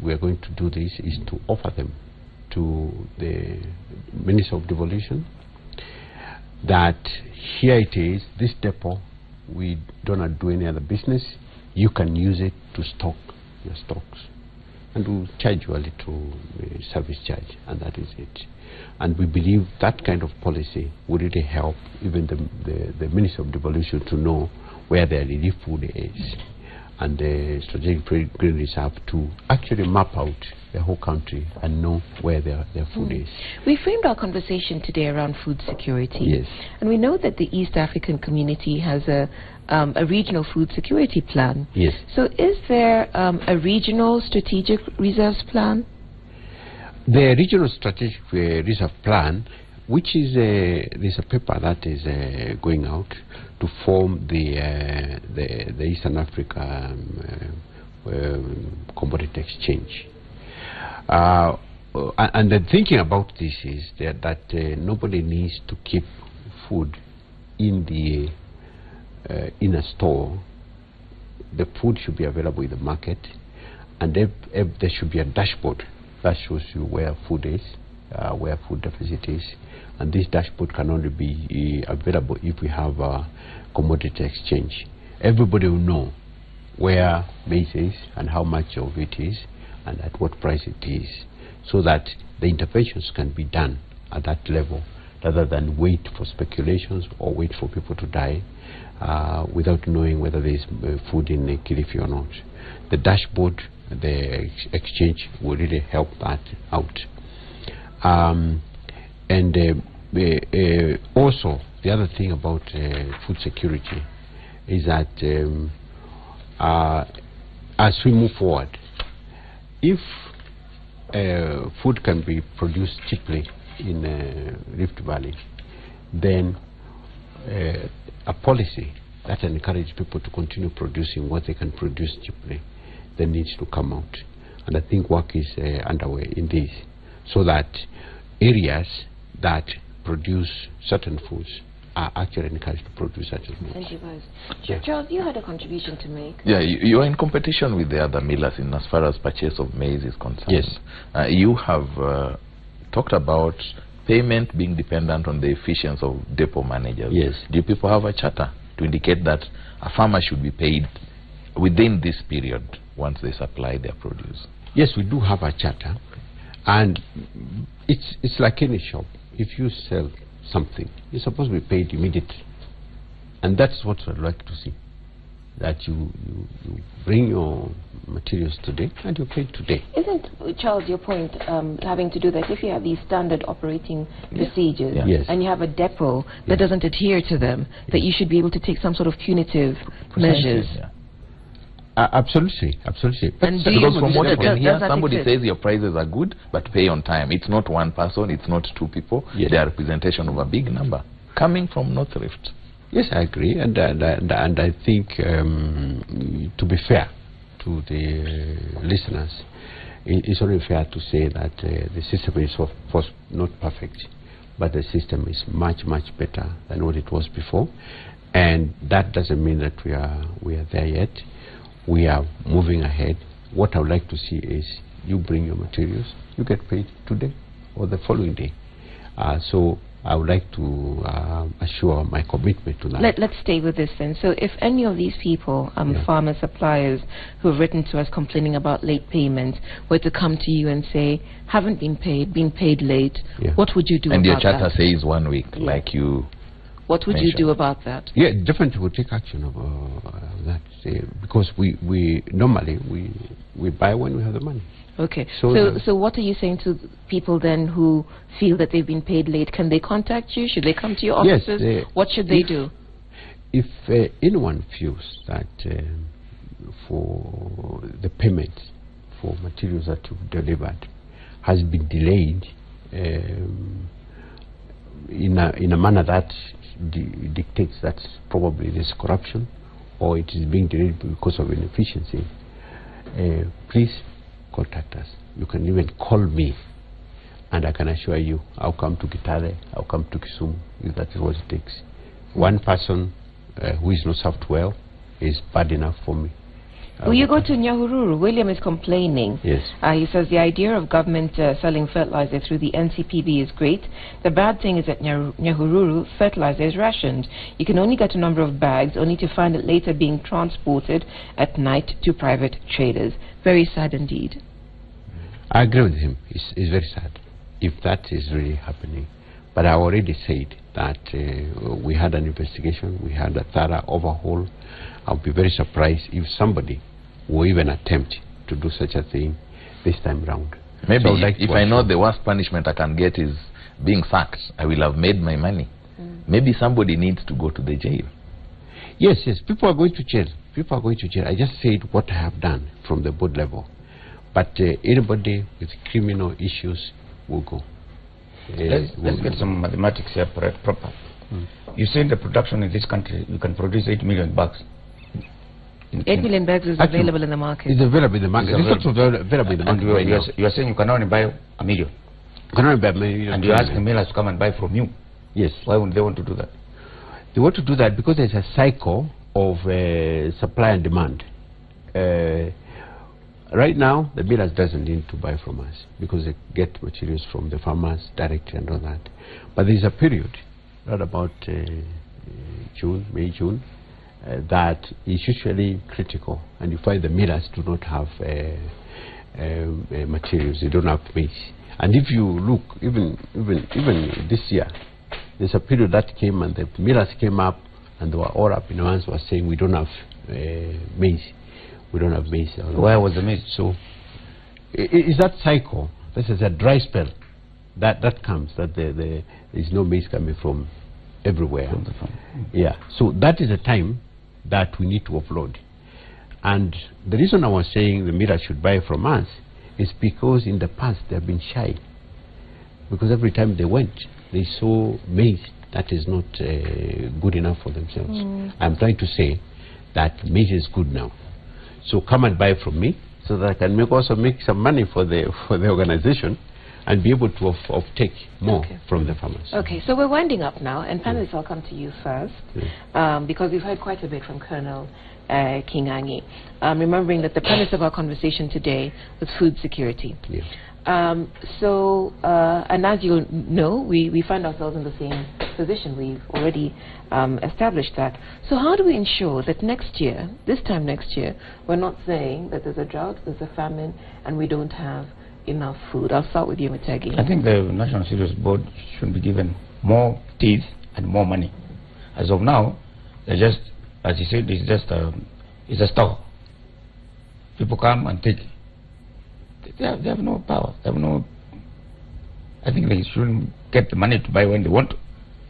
we are going to do this is to offer them to the Minister of Devolution that here it is, this depot, we do not do any other business. You can use it to stock your stocks. And we'll charge you a little service charge, and that is it. And we believe that kind of policy would really help even the Minister of Devolution to know where their relief food is, and the Strategic Grain Reserve to actually map out the whole country and know where their food is. We framed our conversation today around food security. Yes. And we know that the East African community has a regional food security plan. Yes. So is there a regional strategic reserves plan? The regional strategic reserve plan, which is there's a paper that is going out to form the Eastern Africa Commodity Exchange. And the thinking about this is that nobody needs to keep food in in a store. The food should be available in the market, and there should be a dashboard that shows you where food is, where food deficit is, and this dashboard can only be available if we have a commodity exchange. Everybody will know where maize is and how much of it is and at what price it is, so that the interventions can be done at that level rather than wait for speculations or wait for people to die without knowing whether there is food in Kilifi or not. The dashboard, the exchange will really help that out. Also, the other thing about food security is that as we move forward, if food can be produced cheaply in Rift Valley, then a policy that encourages people to continue producing what they can produce cheaply then needs to come out. And I think work is underway in this, so that areas that produce certain foods are actually encouraged to produce certain foods. Thank you, guys. Charles, you had a contribution to make. Yeah, you are in competition with the other millers in as far as purchase of maize is concerned. Yes. You have talked about payment being dependent on the efficiency of depot managers. Yes. Do you people have a charter to indicate that a farmer should be paid within this period once they supply their produce? Yes, we do have a charter, and it's like any shop. If you sell something, you're supposed to be paid immediately, and that's what I'd like to see. That you bring your materials today and you're paid today. Isn't, Charles, your point having to do that if you have these standard operating procedures Yes. and you have a depot that doesn't adhere to them, that you should be able to take some sort of punitive measures? Absolutely, absolutely. And because from what I can hear, somebody exist? says your prices are good, but pay on time. It's not one person, it's not two people. Yes. They are representation of a big number coming from North Rift. Yes, I agree, and I think to be fair to the listeners, it's only fair to say that the system is of course not perfect, but the system is much better than what it was before, and that doesn't mean that we are there yet. We are moving ahead. What I would like to see is you bring your materials, you get paid today or the following day. So I would like to assure my commitment to that. Let's stay with this then. So if any of these people, farmer suppliers who have written to us complaining about late payments, were to come to you and say, haven't been paid late, what would you do and about that? And your charter says 1 week, like you What would you do about that? Yeah, definitely we'll take action about that, because we normally we buy when we have the money. Okay. So what are you saying to people then who feel that they've been paid late? Can they contact you? Should they come to your offices? Yes, what should they do? If anyone feels that for the payment for materials that you've delivered has been delayed in a manner that dictates that probably there's corruption or it is being delayed because of inefficiency, please contact us. You can even call me, and I can assure you I'll come to Kitale, I'll come to Kisumu, if that is what it takes. One person who is not served well is bad enough for me. Will you go to Nyahururu? William is complaining. Yes. He says the idea of government selling fertilizer through the NCPB is great. The bad thing is that Nyahururu fertilizer is rationed. You can only get a number of bags, only to find it later being transported at night to private traders. Very sad indeed. I agree with him. It's very sad if that is really happening. But I already said that we had an investigation, we had a thorough overhaul. I'll be very surprised if somebody will even attempt to do such a thing this time round. Maybe so if I know the worst punishment I can get is being sacked, I will have made my money. Maybe somebody needs to go to the jail. Yes, people are going to jail. People are going to jail. I just said what I have done from the board level. But anybody with criminal issues will go. Let's get some mathematics here proper. You say the production in this country, you can produce 8 million bags. 8 million bags is available in the market. It's available in the market. It's also available in the market right now. You are saying you can only buy 1 million. You can only buy 1 million. And you ask the millers to come and buy from you. Yes. Why would they want to do that? They want to do that because there's a cycle of supply and demand. Right now, the millers doesn't need to buy from us because they get materials from the farmers directly and all that. But there's a period, not about May, June, that is usually critical, and you find the millers do not have materials. They don't have maize. And if you look, even this year, there's a period that came and the millers came up and they were all up in arms, were saying we don't have maize. We don't have maize. Where was the maize? So it's that cycle. This is a dry spell that comes, that there is no maize coming from everywhere. Yeah. So that is a time that we need to offload. And the reason I was saying the millers should buy from us is because in the past they have been shy. Because every time they went, they saw maize that is not good enough for themselves. I'm trying to say that maize is good now. So come and buy from me so that I can also make some money for the organization and be able to take more from the farmers. Okay, so we're winding up now, and panelists, I'll come to you first, because we've heard quite a bit from Colonel Kingangi. Remembering that the premise of our conversation today was food security. Yeah. And as you know, we find ourselves in the same position. We've already established that. So how do we ensure that next year, this time next year, we're not saying that there's a drought, there's a famine, and we don't have enough food? I'll start with you, Mutegi. I think the National Cereals Board should be given more teeth and more money. As of now, they're just, as you said, it's a store. People come and take. They have no power. They have no. I think they shouldn't get the money to buy when they want to.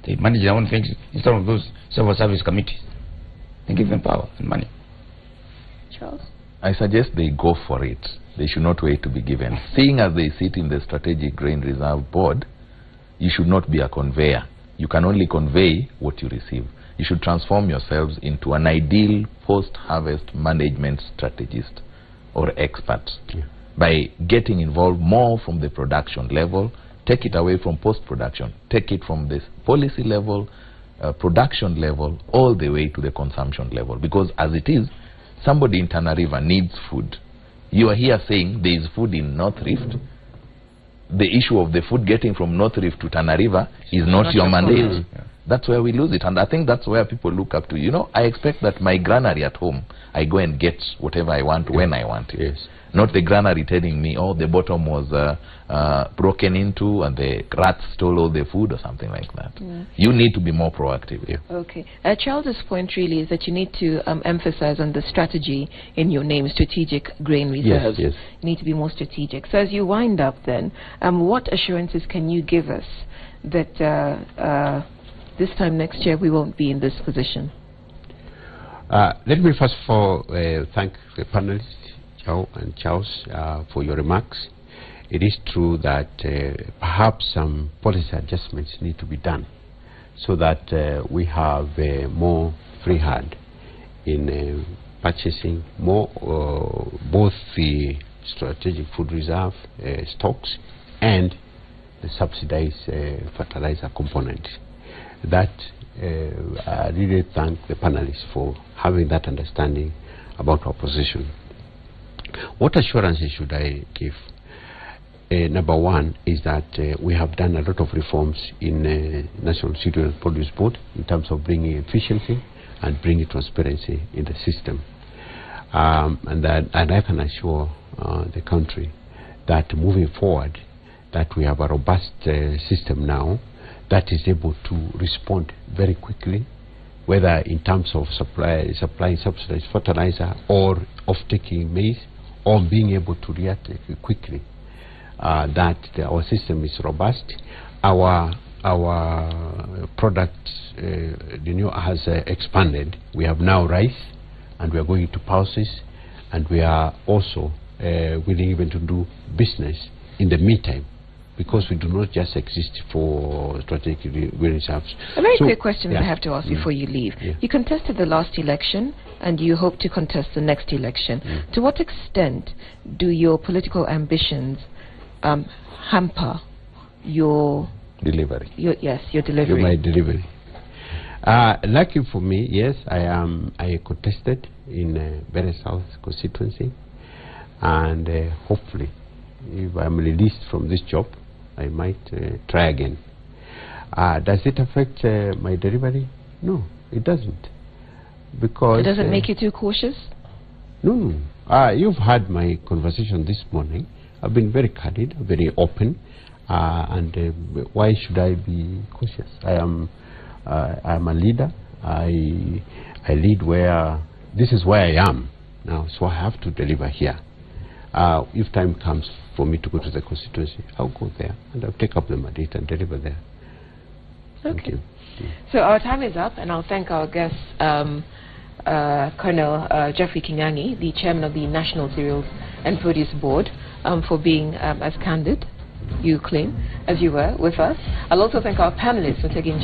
They manage their own things instead of those civil service committees. They give them power and money. Charles? I suggest they go for it. They should not wait to be given. Seeing as they sit in the Strategic Grain Reserve Board, you should not be a conveyor. You can only convey what you receive. You should transform yourselves into an ideal post-harvest management strategist or expert by getting involved more from the production level. Take it away from post-production. Take it from this policy level, production level, all the way to the consumption level. Because as it is, somebody in Tana River needs food. You are here saying there is food in North Rift. The issue of the food getting from North Rift to Tana River is not your mandate. That's where we lose it. And I think that's where people look up to. You know, I expect that my granary at home, I go and get whatever I want when I want it. Yes. Not the granary telling me, oh, the bottom was broken into and the rats stole all the food or something like that. You need to be more proactive. Okay. Charles's point really is that you need to emphasize on the strategy in your name, strategic grain reserves. Yes. You need to be more strategic. So as you wind up then, what assurances can you give us that this time next year we won't be in this position? Let me first of all thank the panelists, Joe and Charles, for your remarks. It is true that perhaps some policy adjustments need to be done so that we have more free hand in purchasing more both the strategic food reserve stocks and the subsidized fertilizer component. That I really thank the panelists for having that understanding about our position. What assurances should I give? Number one is that we have done a lot of reforms in National Cereal Produce Board in terms of bringing efficiency and bringing transparency in the system. And I can assure the country that moving forward, that we have a robust system now that is able to respond very quickly, whether in terms of supplying subsidized fertilizer or off-taking maize, or being able to react quickly. That our system is robust. Our product has expanded. We have now rice, and we are going to pulses, and we are also willing even to do business in the meantime, because we do not just exist for strategic grain reserves. A very quick question I have to ask before you leave. You contested the last election, and you hope to contest the next election. To what extent do your political ambitions hamper your delivery? Your delivery. My delivery. Lucky for me, yes, I contested in Benin South constituency, and hopefully, if I'm released from this job, I might try again. Does it affect my delivery? No, it doesn't. Because it doesn't make you too cautious? No. You've had my conversation this morning. I've been very candid, very open, and why should I be cautious? I am a leader. I lead where this is where I am now, so I have to deliver here. If time comes for me to go to the constituency, I'll go there and I'll take up the mandate and deliver there. Thank you. So our time is up, and I'll thank our guest, Colonel Jeffrey Kinyangi, the chairman of the National Cereals and Produce Board, for being as candid, you claim, as you were with us. I'll also thank our panelists for taking